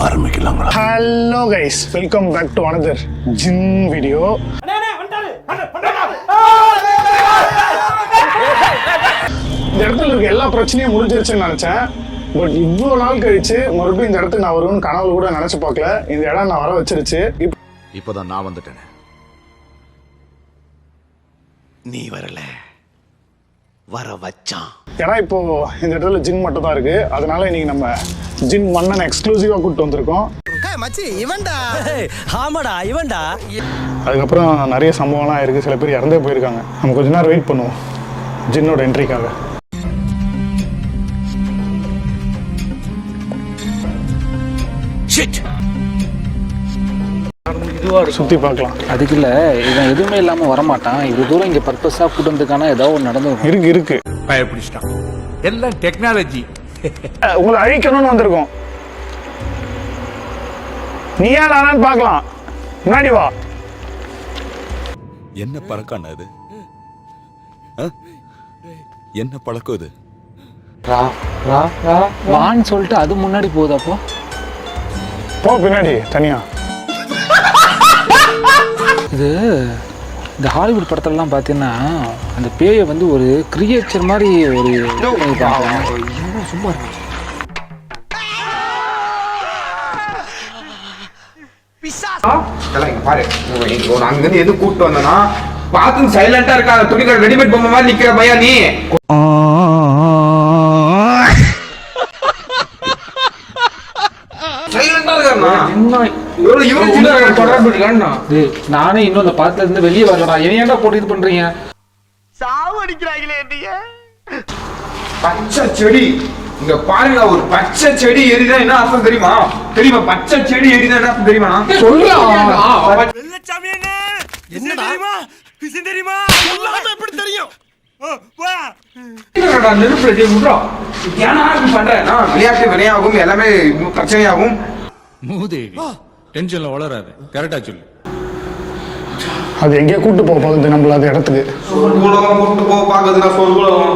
ஆரம்பிக்கலாங்களா? Hello guys, welcome back to another gym video. இந்த இடத்துல இருக்க எல்லா பிரச்சனையும் முடிஞ்சிருச்சுன்னு நினைச்சேன். பட் இவ்வளவு நாள் கழிச்சு மறுபடியும் இந்த இடத்துக்கு நான் வருவேன்னு கனவுல கூட நினைச்சு பார்க்கல. இந்த இடம் நான் வர வச்சிருச்சு. இப்பதான் நான் வந்துட்டேன். நீ வரல, வர வச்சான். ஏன்னா இப்போ இந்த இடத்துல ஜிம் மட்டும் தான் இருக்கு. அதனால இன்னைக்கு நம்ம ஜிம் மன்னன் எக்ஸ்க்ளூசிவா கூப்பிட்டு வந்திருக்கோம். அதுக்கப்புறம் நிறைய சம்பவம்லாம் இருக்கு. சில பேர் இறந்தே போயிருக்காங்க. நம்ம கொஞ்ச நேரம் வெயிட் பண்ணுவோம் ஜின்னோட என்ட்ரிக்காக. சுத்தி பார்க்கலாம். அதுக்கு இல்ல, இவன் எதுவுமே இல்லாம வரமாட்டான். இது தூரம் இங்க பர்பஸா கூட்டு வந்திருக்கானா, ஏதாவது ஒன்று நடந்து இருக்கு. பயப்பிடிச்சிட்டான். எல்லாம் டெக்னாலஜி. உங்களை அழிக்கணும்னு வந்திருக்கோம். நீயா நானான்னு பார்க்கலாம். முன்னாடி வா. என்ன பழக்கம் அது? என்ன பழக்கம் இது? வான்னு சொல்லிட்டு அது முன்னாடி போகுது. அப்போ போ பின்னாடி தனியா. இது இந்த ஹாலிவுட் படத்துலலாம் பார்த்தீங்கன்னா அந்த பேயை வந்து ஒரு கிரியேச்சர் மாதிரி ஒரு சும்மா பாரு, அங்கிருந்து எது கூப்பிட்டு வந்தனா பார்த்து சைலண்டா இருக்கா. துணிக்கடை ரெடிமேட் பொம்மை மாதிரி நிக்கிற பையா நீ. நானே இன்னும் அந்த படத்துல இருந்து வெளியே வரலடா. ஏன்டா போட்டு இது பண்றீங்க? சாவடிக்கிறாங்களே என்னைய. பச்சை செடி இங்க பாருங்க, ஒரு பச்சை செடி எரிதா என்ன அர்த்தம் தெரியுமா? தெரியுமா? பச்சை செடி எரிதா என்ன அர்த்தம் தெரியுமா? சொல்லுடா. வெள்ளச்சாமி என்ன தெரியுமா? பிசி தெரியுமா? எல்லாமே எப்படி தெரியும்? விளையாட்டு வினையாகும், எல்லாமே பிரச்சனையாகும். மூதேவி டென்ஷன்ல வளராது. கரெக்டா சொல்லு. அது எங்கேயோ கூட்டு போகுது நம்மள அந்த இடத்துக்கு. கூட்டு போக பாக்குதுன்னா சொல்லுவோம்.